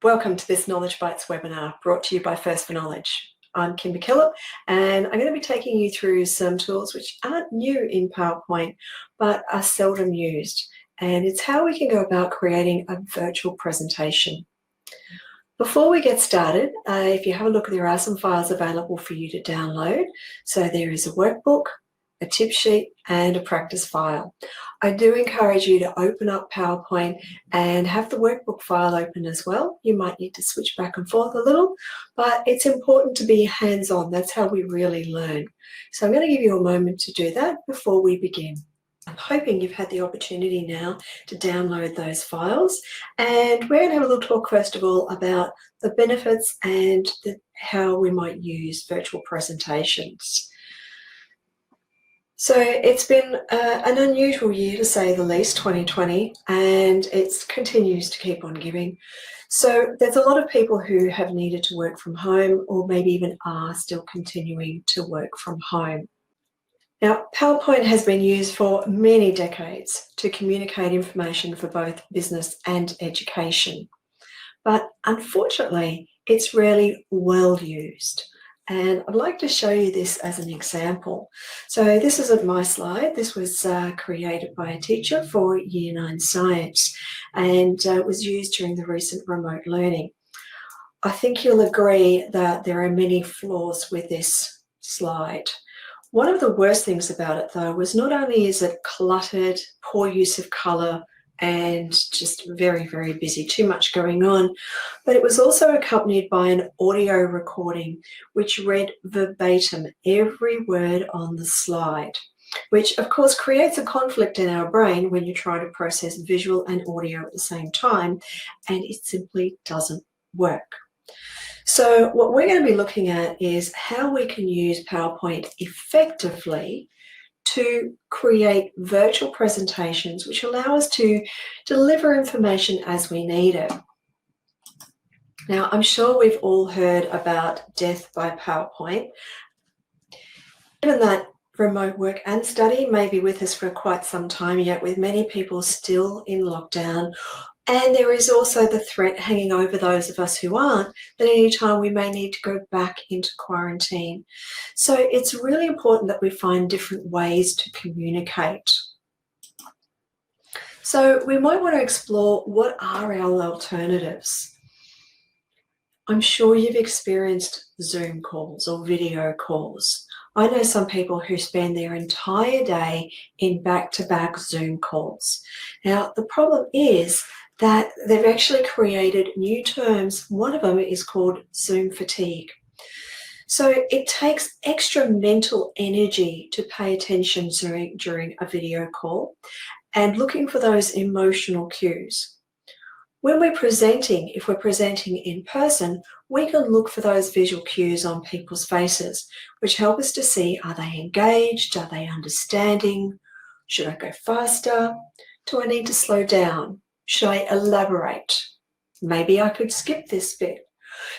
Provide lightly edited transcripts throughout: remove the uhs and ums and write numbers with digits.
Welcome to this Knowledge Bites webinar brought to you by First for Knowledge. I'm Kim McKillop and I'm going to be taking you through some tools which aren't new in PowerPoint but are seldom used, and it's how we can go about creating a virtual presentation. Before we get started, if you have a look, there are some files available for you to download. So there is a workbook, a tip sheet and a practice file. I do encourage you to open up PowerPoint and have the workbook file open as well. You might need to switch back and forth a little, but it's important to be hands-on. That's how we really learn. So I'm going to give you a moment to do that before we begin. I'm hoping you've had the opportunity now to download those files, and we're going to have a little talk first of all about the benefits and how we might use virtual presentations. So it's been an unusual year to say the least, 2020, and it continues to keep on giving. So there's a lot of people who have needed to work from home or maybe even are still continuing to work from home. Now, PowerPoint has been used for many decades to communicate information for both business and education, but unfortunately, it's rarely well used. And I'd like to show you this as an example. So this isn't my slide. This was created by a teacher for Year 9 Science and was used during the recent remote learning. I think you'll agree that there are many flaws with this slide. One of the worst things about it, though, was not only is it cluttered, poor use of colour, and just very, very busy, too much going on, but it was also accompanied by an audio recording which read verbatim every word on the slide, which of course creates a conflict in our brain when you try to process visual and audio at the same time, and it simply doesn't work. So what we're going to be looking at is how we can use PowerPoint effectively to create virtual presentations which allow us to deliver information as we need it. Now, I'm sure we've all heard about death by PowerPoint. Given that remote work and study may be with us for quite some time yet, with many people still in lockdown, and there is also the threat hanging over those of us who aren't, that any time we may need to go back into quarantine. So it's really important that we find different ways to communicate. So we might want to explore what are our alternatives. I'm sure you've experienced Zoom calls or video calls. I know some people who spend their entire day in back-to-back Zoom calls. Now, the problem is that they've actually created new terms. One of them is called Zoom fatigue. So it takes extra mental energy to pay attention during a video call and looking for those emotional cues. When we're presenting, if we're presenting in person, we can look for those visual cues on people's faces, which help us to see, are they engaged? Are they understanding? Should I go faster? Do I need to slow down? Should I elaborate? Maybe I could skip this bit.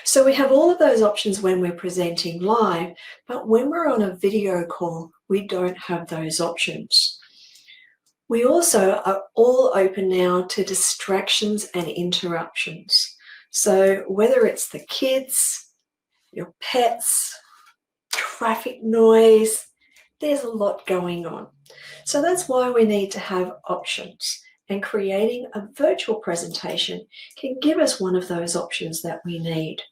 So we have all of those options when we're presenting live, but when we're on a video call, we don't have those options. We also are all open now to distractions and interruptions. So whether it's the kids, your pets, traffic noise, there's a lot going on. So that's why we need to have options. And creating a virtual presentation can give us one of those options that we need.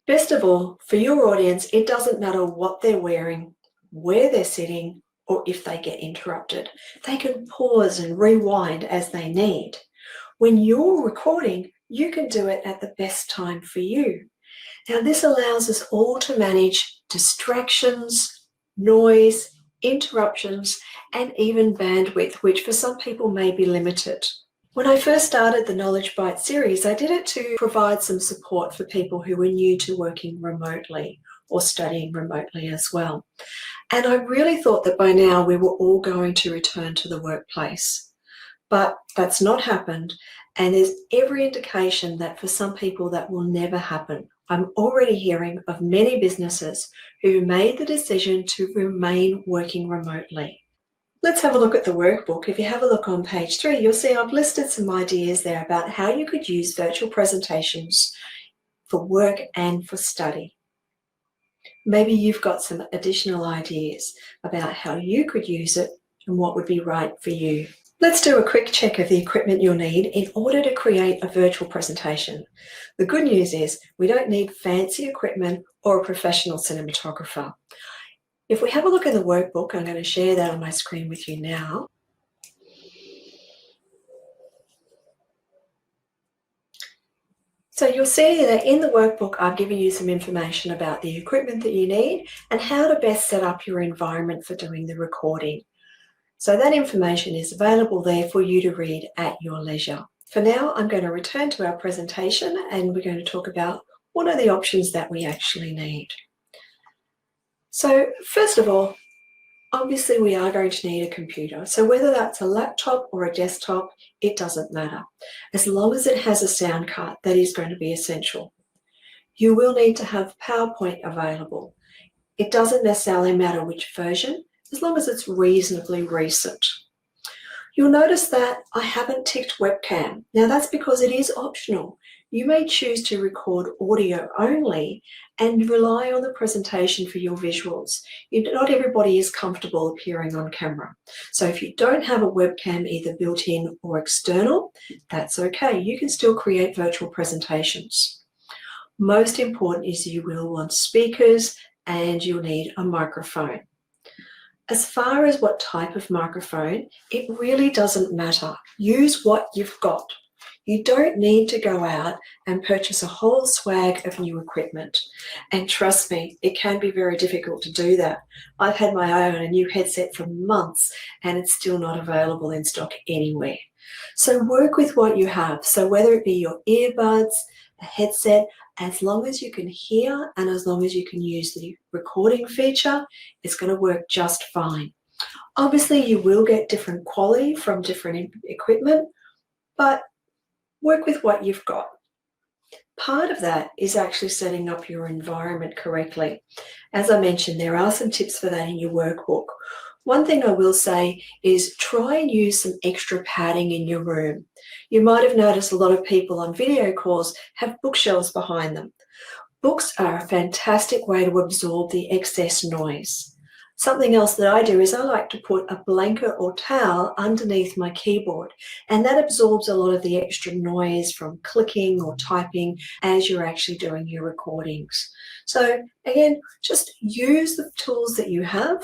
Best of all, for your audience, it doesn't matter what they're wearing, where they're sitting, or if they get interrupted. They can pause and rewind as they need. When you're recording, you can do it at the best time for you. Now, this allows us all to manage distractions, noise, interruptions, and even bandwidth, which for some people may be limited. When I first started the Knowledge Bite series, I did it to provide some support for people who were new to working remotely or studying remotely as well. And I really thought that by now we were all going to return to the workplace. But that's not happened, and there's every indication that for some people that will never happen. I'm already hearing of many businesses who made the decision to remain working remotely. Let's have a look at the workbook. If you have a look on page 3, you'll see I've listed some ideas there about how you could use virtual presentations for work and for study. Maybe you've got some additional ideas about how you could use it and what would be right for you. Let's do a quick check of the equipment you'll need in order to create a virtual presentation. The good news is we don't need fancy equipment or a professional cinematographer. If we have a look at the workbook, I'm going to share that on my screen with you now. So you'll see that in the workbook, I've given you some information about the equipment that you need and how to best set up your environment for doing the recording. So that information is available there for you to read at your leisure. For now, I'm going to return to our presentation and we're going to talk about what are the options that we actually need. So first of all, obviously we are going to need a computer. So whether that's a laptop or a desktop, it doesn't matter. As long as it has a sound card, that is going to be essential. You will need to have PowerPoint available. It doesn't necessarily matter which version, as long as it's reasonably recent. You'll notice that I haven't ticked webcam. Now that's because it is optional. You may choose to record audio only and rely on the presentation for your visuals. Not everybody is comfortable appearing on camera. So if you don't have a webcam either built in or external, that's okay. You can still create virtual presentations. Most important is you will want speakers and you'll need a microphone. As far as what type of microphone, it really doesn't matter. Use what you've got. You don't need to go out and purchase a whole swag of new equipment. And trust me, it can be very difficult to do that. I've had my eye on a new headset for months and it's still not available in stock anywhere. So work with what you have. So whether it be your earbuds, a headset, as long as you can hear and as long as you can use the recording feature, it's going to work just fine. Obviously, you will get different quality from different equipment, but work with what you've got. Part of that is actually setting up your environment correctly. As I mentioned, there are some tips for that in your workbook. One thing I will say is try and use some extra padding in your room. You might have noticed a lot of people on video calls have bookshelves behind them. Books are a fantastic way to absorb the excess noise. Something else that I do is I like to put a blanket or towel underneath my keyboard, and that absorbs a lot of the extra noise from clicking or typing as you're actually doing your recordings. So again, just use the tools that you have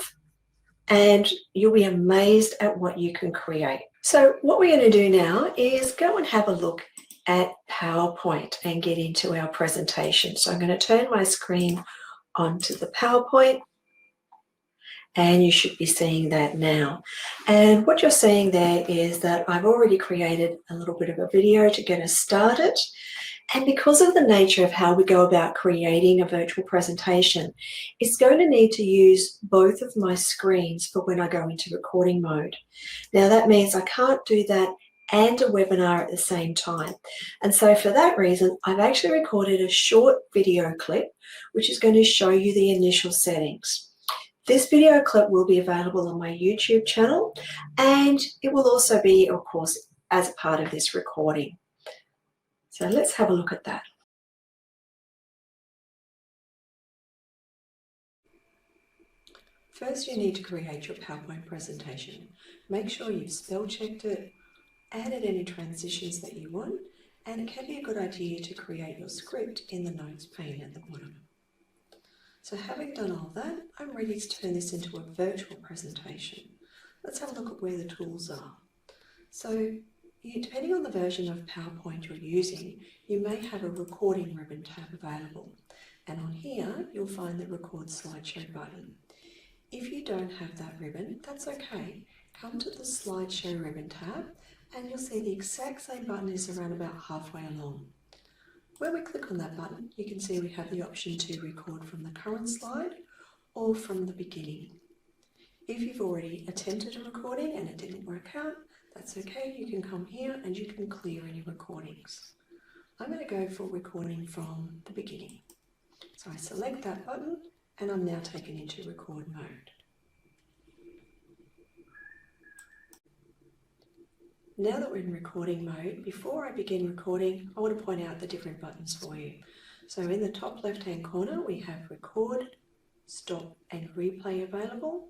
and you'll be amazed at what you can create. So what we're going to do now is go and have a look at PowerPoint and get into our presentation. So I'm going to turn my screen onto the PowerPoint and you should be seeing that now. And what you're seeing there is that I've already created a little bit of a video to get us started. And because of the nature of how we go about creating a virtual presentation, it's going to need to use both of my screens for when I go into recording mode. Now that means I can't do that and a webinar at the same time. And so for that reason, I've actually recorded a short video clip, which is going to show you the initial settings. This video clip will be available on my YouTube channel, and it will also be, of course, as a part of this recording. So let's have a look at that. First, you need to create your PowerPoint presentation. Make sure you've spell checked it, added any transitions that you want, and it can be a good idea to create your script in the notes pane at the bottom. So having done all that, I'm ready to turn this into a virtual presentation. Let's have a look at where the tools are. So depending on the version of PowerPoint you're using, you may have a recording ribbon tab available. And on here, you'll find the Record Slideshow button. If you don't have that ribbon, that's okay. Come to the Slideshow ribbon tab and you'll see the exact same button is around about halfway along. When we click on that button, you can see we have the option to record from the current slide or from the beginning. If you've already attempted a recording and it didn't work out, that's okay. You can come here and you can clear any recordings. I'm going to go for recording from the beginning. So I select that button and I'm now taken into record mode. Now that we're in recording mode, before I begin recording, I want to point out the different buttons for you. So in the top left-hand corner, we have record, stop and replay available.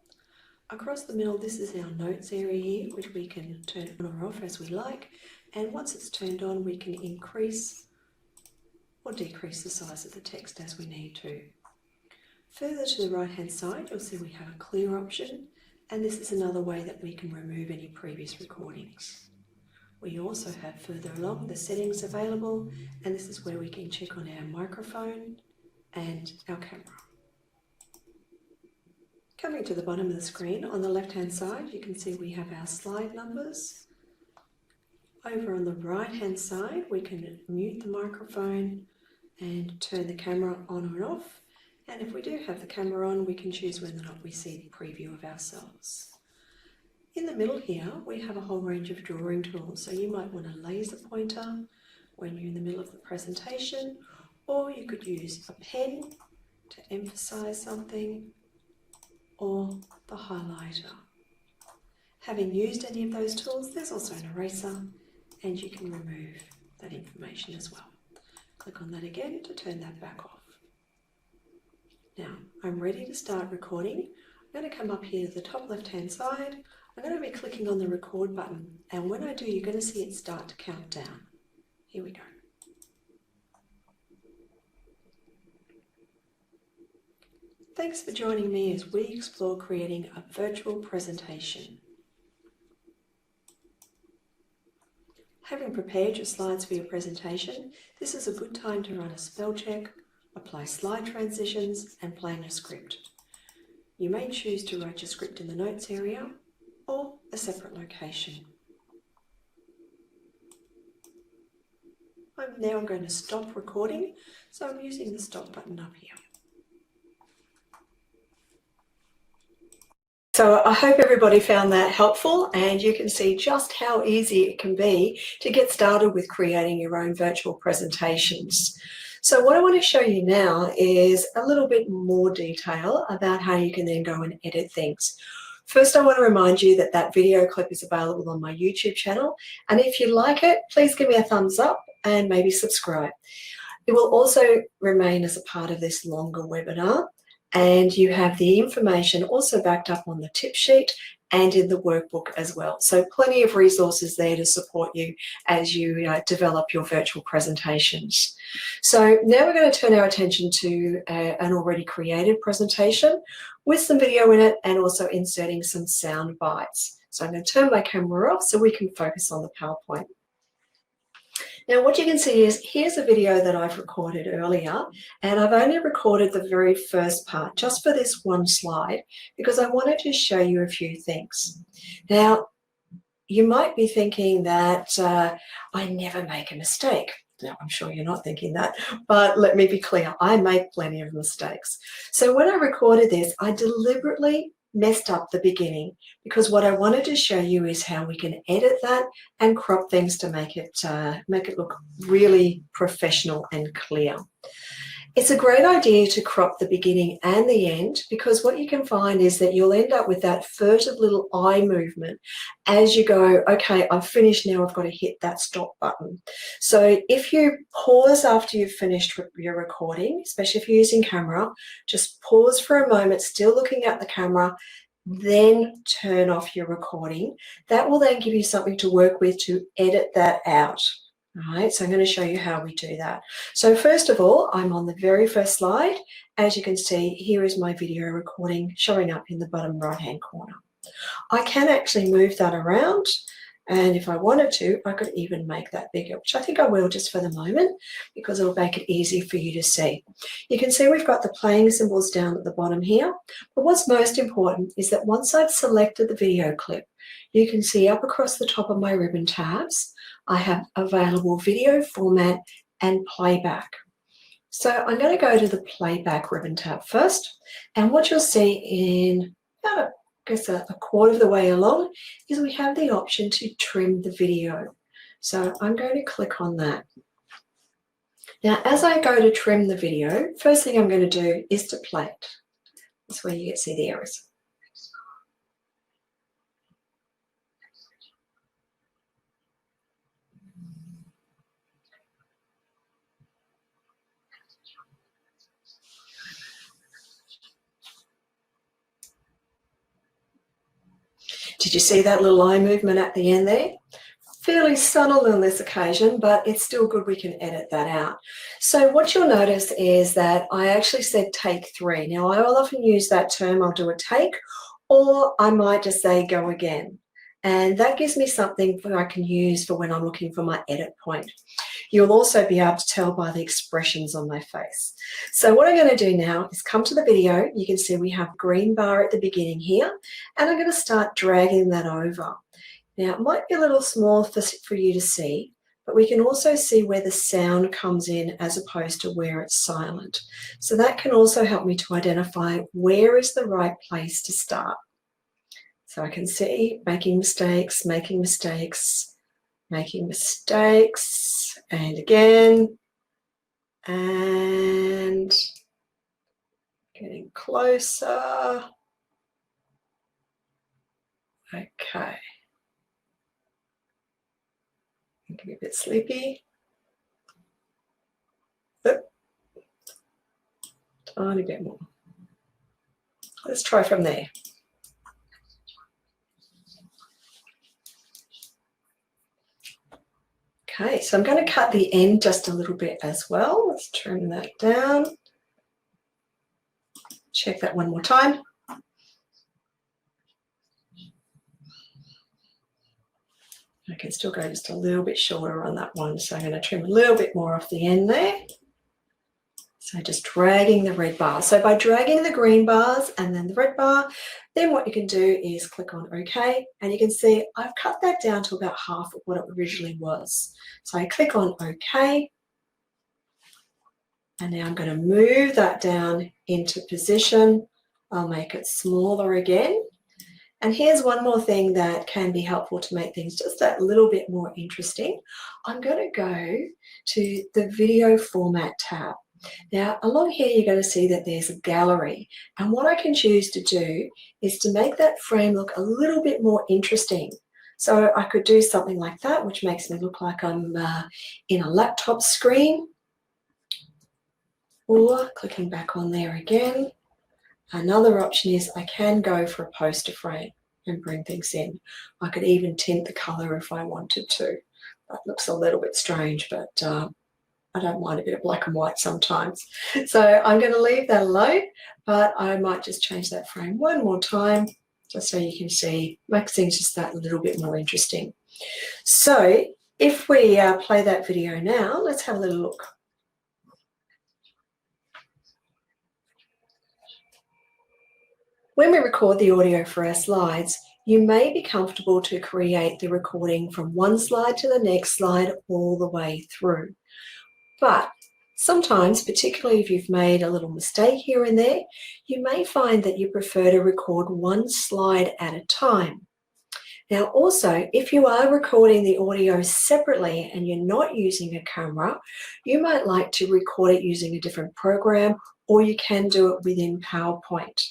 Across the middle, this is our notes area here, which we can turn on or off as we like. And once it's turned on, we can increase or decrease the size of the text as we need to. Further to the right-hand side, you'll see we have a clear option, and this is another way that we can remove any previous recordings. We also have further along the settings available, and this is where we can check on our microphone and our camera. Coming to the bottom of the screen, on the left-hand side, you can see we have our slide numbers. Over on the right-hand side, we can mute the microphone and turn the camera on or off. And if we do have the camera on, we can choose whether or not we see the preview of ourselves. In the middle here, we have a whole range of drawing tools. So you might want a laser pointer when you're in the middle of the presentation, or you could use a pen to emphasize something, or the highlighter. Having used any of those tools, there's also an eraser, and you can remove that information as well. Click on that again to turn that back off. Now, I'm ready to start recording. I'm going to come up here to the top left-hand side. I'm going to be clicking on the record button, and when I do, you're going to see it start to count down. Here we go. Thanks for joining me as we explore creating a virtual presentation. Having prepared your slides for your presentation, this is a good time to run a spell check, apply slide transitions, and plan a script. You may choose to write your script in the notes area or a separate location. I'm now going to stop recording, so I'm using the stop button up here. So I hope everybody found that helpful, and you can see just how easy it can be to get started with creating your own virtual presentations. So what I want to show you now is a little bit more detail about how you can then go and edit things. First, I want to remind you that that video clip is available on my YouTube channel, and if you like it, please give me a thumbs up and maybe subscribe. It will also remain as a part of this longer webinar, and you have the information also backed up on the tip sheet and in the workbook as well. So plenty of resources there to support you as you develop your virtual presentations. So now we're going to turn our attention to an already created presentation with some video in it and also inserting some sound bites. So I'm going to turn my camera off so we can focus on the PowerPoint. Now what you can see is here's a video that I've recorded earlier, and I've only recorded the very first part just for this one slide because I wanted to show you a few things. Now you might be thinking that I never make a mistake. Now I'm sure you're not thinking that, but let me be clear, I make plenty of mistakes. So when I recorded this, I deliberately messed up the beginning because what I wanted to show you is how we can edit that and crop things to make it look really professional and clear. It's a great idea to crop the beginning and the end because what you can find is that you'll end up with that furtive little eye movement as you go, okay, I've finished now, I've got to hit that stop button. So if you pause after you've finished your recording, especially if you're using camera, just pause for a moment, still looking at the camera, then turn off your recording. That will then give you something to work with to edit that out. All right, so I'm going to show you how we do that. So first of all, I'm on the very first slide. As you can see, here is my video recording showing up in the bottom right-hand corner. I can actually move that around, and if I wanted to, I could even make that bigger, which I think I will just for the moment because it'll make it easy for you to see. You can see we've got the playing symbols down at the bottom here, but what's most important is that once I've selected the video clip, you can see up across the top of my ribbon tabs, I have available video format and playback. So I'm going to go to the playback ribbon tab first, and what you'll see in about a quarter of the way along is we have the option to trim the video. So I'm going to click on that. Now as I go to trim the video, first thing I'm going to do is to play it. That's where you get to see the arrows. Did you see that little eye movement at the end there? Fairly subtle on this occasion, but it's still good we can edit that out. So what you'll notice is that I actually said take 3. Now I will often use that term, I'll do a take, or I might just say go again. And that gives me something that I can use for when I'm looking for my edit point. You'll also be able to tell by the expressions on my face. So what I'm going to do now is come to the video. You can see we have a green bar at the beginning here, and I'm going to start dragging that over. Now, it might be a little small for you to see, but we can also see where the sound comes in as opposed to where it's silent. So that can also help me to identify where is the right place to start. So I can see making mistakes, making mistakes, making mistakes, and again, and getting closer. Okay. Getting a bit sleepy. Oop. Tiny bit more. Let's try from there. Okay, so I'm going to cut the end just a little bit as well. Let's trim that down. Check that one more time. I can still go just a little bit shorter on that one, so I'm going to trim a little bit more off the end there. So just dragging the red bar. So by dragging the green bars and then the red bar, then what you can do is click on OK, and you can see I've cut that down to about half of what it originally was. So I click on OK, and now I'm going to move that down into position. I'll make it smaller again. And here's one more thing that can be helpful to make things just that little bit more interesting. I'm going to go to the video format tab. Now, along here, you're going to see that there's a gallery. And what I can choose to do is to make that frame look a little bit more interesting. So I could do something like that, which makes me look like I'm in a laptop screen. Or clicking back on there again. Another option is I can go for a poster frame and bring things in. I could even tint the color if I wanted to. That looks a little bit strange, but I don't mind a bit of black and white sometimes. So I'm going to leave that alone, but I might just change that frame one more time just so you can see, makes things just that little bit more interesting. So if we play that video now, let's have a little look. When we record the audio for our slides, you may be comfortable to create the recording from one slide to the next slide all the way through. But sometimes, particularly if you've made a little mistake here and there, you may find that you prefer to record one slide at a time. Now also, if you are recording the audio separately and you're not using a camera, you might like to record it using a different program, or you can do it within PowerPoint.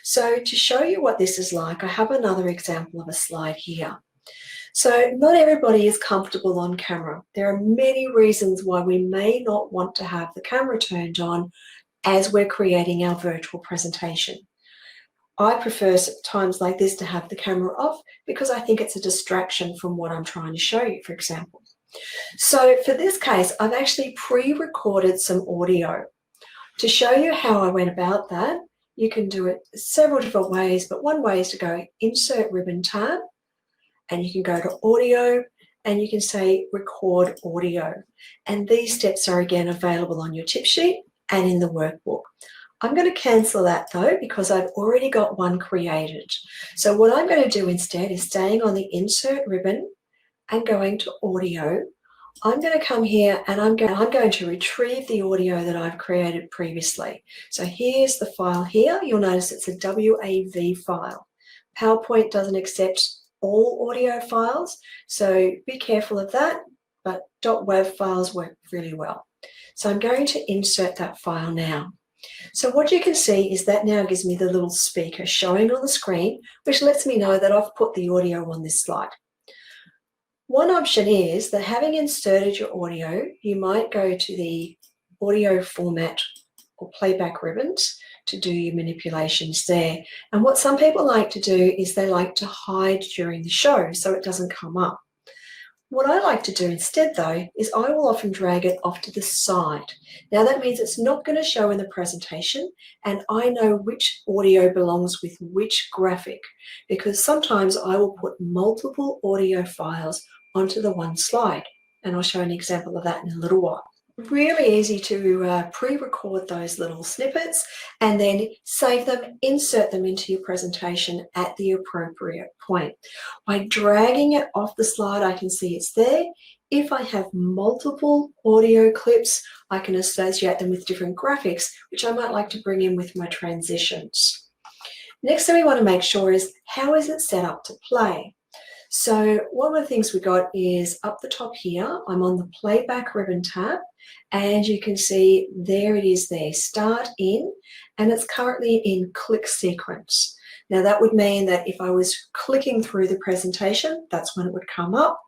So to show you what this is like, I have another example of a slide here. So not everybody is comfortable on camera. There are many reasons why we may not want to have the camera turned on as we're creating our virtual presentation. I prefer times like this to have the camera off because I think it's a distraction from what I'm trying to show you, for example. So for this case, I've actually pre-recorded some audio. To show you how I went about that, you can do it several different ways, but one way is to go Insert Ribbon tab, and you can go to Audio, and you can say Record Audio. And these steps are again available on your tip sheet and in the workbook. I'm going to cancel that though because I've already got one created. So what I'm going to do instead is staying on the Insert Ribbon and going to Audio. I'm going to come here and I'm going to retrieve the audio that I've created previously. So here's the file here. You'll notice it's a WAV file. PowerPoint doesn't accept all audio files, so be careful of that, but .wav files work really well. So I'm going to insert that file now. So what you can see is that now gives me the little speaker showing on the screen, which lets me know that I've put the audio on this slide. One option is that having inserted your audio, you might go to the audio format or playback ribbons to do your manipulations there. And what some people like to do is they like to hide during the show so it doesn't come up. What I like to do instead though is I will often drag it off to the side. Now that means it's not going to show in the presentation, and I know which audio belongs with which graphic, because sometimes I will put multiple audio files onto the one slide, and I'll show an example of that in a little while. Really easy to pre-record those little snippets and then save them, insert them into your presentation at the appropriate point. By dragging it off the slide, I can see it's there. If I have multiple audio clips, I can associate them with different graphics, which I might like to bring in with my transitions. Next thing we want to make sure is, how is it set up to play? So one of the things we got is up the top here, I'm on the playback ribbon tab, and you can see there it is there, start in, and it's currently in click sequence. Now that would mean that if I was clicking through the presentation, that's when it would come up.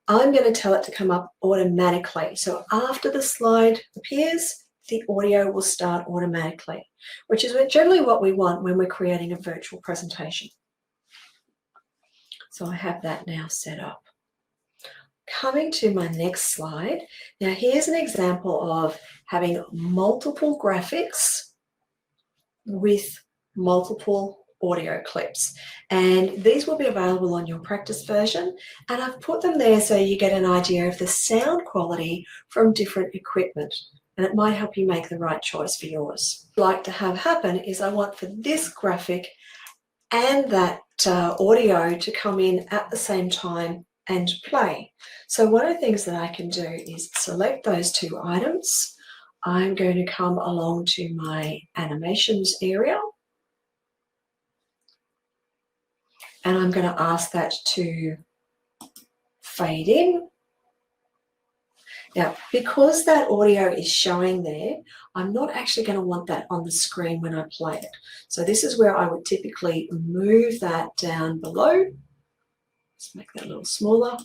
I'm going to tell it to come up automatically. So after the slide appears, the audio will start automatically, which is generally what we want when we're creating a virtual presentation. So I have that now set up. Coming to my next slide. Now here's an example of having multiple graphics with multiple audio clips, and these will be available on your practice version, and I've put them there so you get an idea of the sound quality from different equipment, and it might help you make the right choice for yours. What I'd like to have happen is I want for this graphic and that audio to come in at the same time and play. So one of the things that I can do is select those two items. I'm going to come along to my animations area, and I'm going to ask that to fade in. Now, because that audio is showing there, I'm not actually going to want that on the screen when I play it. So this is where I would typically move that down below. Let's make that a little smaller.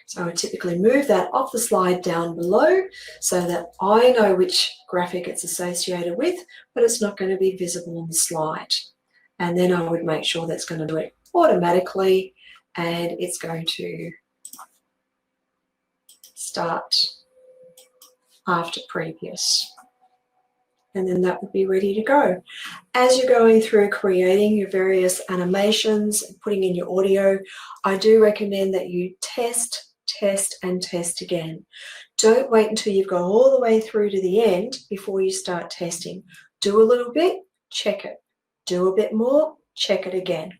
So I would typically move that off the slide down below so that I know which graphic it's associated with, but it's not going to be visible on the slide. And then I would make sure that's going to do it automatically, and it's going to start after previous, and then that would be ready to go. As you're going through creating your various animations, putting in your audio, I do recommend that you test, test, and test again. Don't wait until you've got all the way through to the end before you start testing. Do a little bit, check it. Do a bit more, check it again.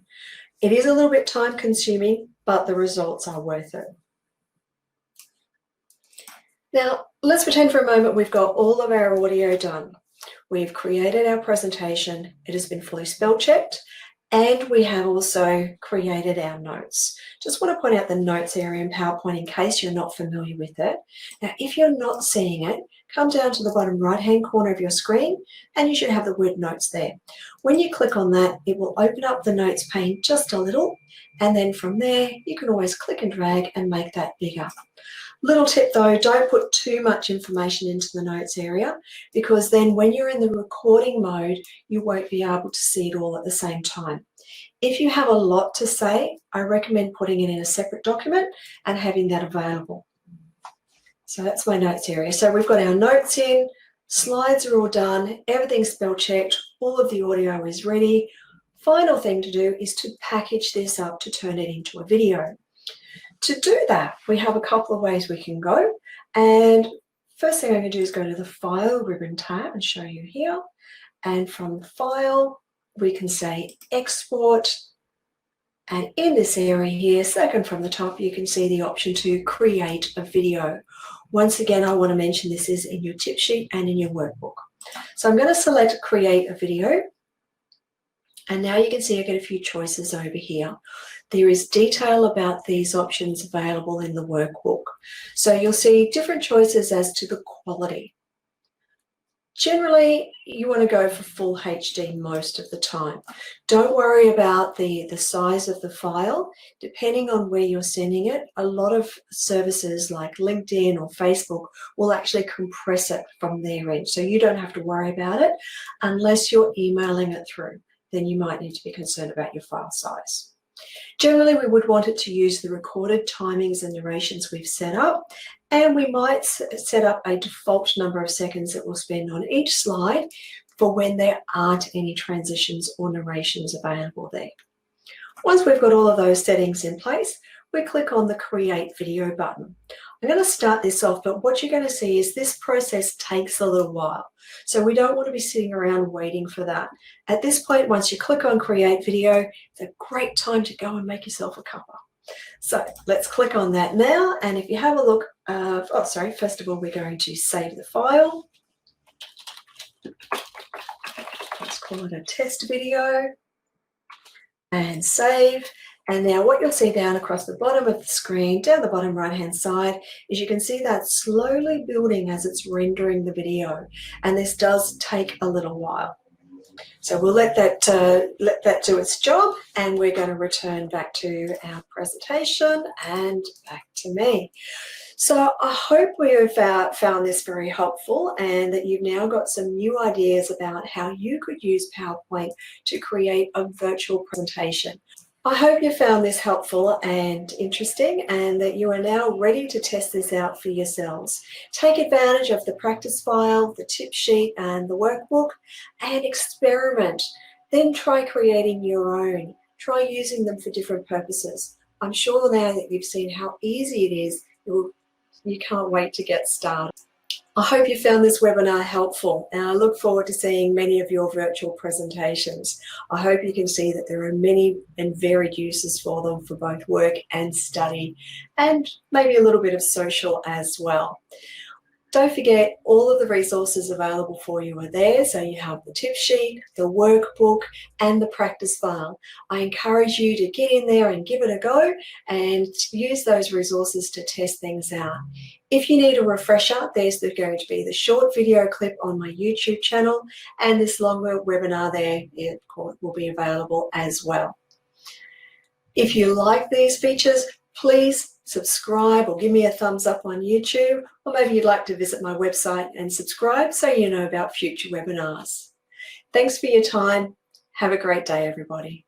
It is a little bit time consuming, but the results are worth it. Now, let's pretend for a moment we've got all of our audio done. We've created our presentation, it has been fully spell checked, and we have also created our notes. Just want to point out the notes area in PowerPoint in case you're not familiar with it. Now, if you're not seeing it, come down to the bottom right-hand corner of your screen, and you should have the word notes there. When you click on that, it will open up the notes pane just a little, and then from there, you can always click and drag and make that bigger. Little tip though, don't put too much information into the notes area, because then when you're in the recording mode, you won't be able to see it all at the same time. If you have a lot to say, I recommend putting it in a separate document and having that available. So that's my notes area. So we've got our notes in, slides are all done, everything's spell checked, all of the audio is ready. Final thing to do is to package this up to turn it into a video. To do that, we have a couple of ways we can go. And first thing I'm going to do is go to the File ribbon tab and show you here. And from File, we can say Export. And in this area here, second from the top, you can see the option to create a video. Once again, I want to mention this is in your tip sheet and in your workbook. So I'm going to select Create a Video. And now you can see I get a few choices over here. There is detail about these options available in the workbook. So you'll see different choices as to the quality. Generally, you want to go for full HD most of the time. Don't worry about the size of the file. Depending on where you're sending it, a lot of services like LinkedIn or Facebook will actually compress it from their end. So you don't have to worry about it unless you're emailing it through. Then you might need to be concerned about your file size. Generally, we would want it to use the recorded timings and narrations we've set up, and we might set up a default number of seconds that we'll spend on each slide for when there aren't any transitions or narrations available there. Once we've got all of those settings in place, we click on the Create Video button. I'm going to start this off, but what you're going to see is this process takes a little while. So we don't want to be sitting around waiting for that. At this point, once you click on Create Video, it's a great time to go and make yourself a cuppa. So let's click on that now. And if you have a look, first of all, we're going to save the file. Let's call it a test video and save. And now what you'll see down across the bottom of the screen, down the bottom right-hand side, is you can see that slowly building as it's rendering the video. And this does take a little while. So we'll let that do its job, and we're going to return back to our presentation and back to me. So I hope you've found this very helpful and that you've now got some new ideas about how you could use PowerPoint to create a virtual presentation. I hope you found this helpful and interesting and that you are now ready to test this out for yourselves. Take advantage of the practice file, the tip sheet and the workbook and experiment. Then try creating your own. Try using them for different purposes. I'm sure now that you've seen how easy it is, you can't wait to get started. I hope you found this webinar helpful, and I look forward to seeing many of your virtual presentations. I hope you can see that there are many and varied uses for them for both work and study, and maybe a little bit of social as well. Don't forget, all of the resources available for you are there. So you have the tip sheet, the workbook, and the practice file. I encourage you to get in there and give it a go and use those resources to test things out. If you need a refresher, there's going to be the short video clip on my YouTube channel, and this longer webinar there will be available as well. If you like these features, please subscribe or give me a thumbs up on YouTube, or maybe you'd like to visit my website and subscribe so you know about future webinars. Thanks for your time. Have a great day, everybody.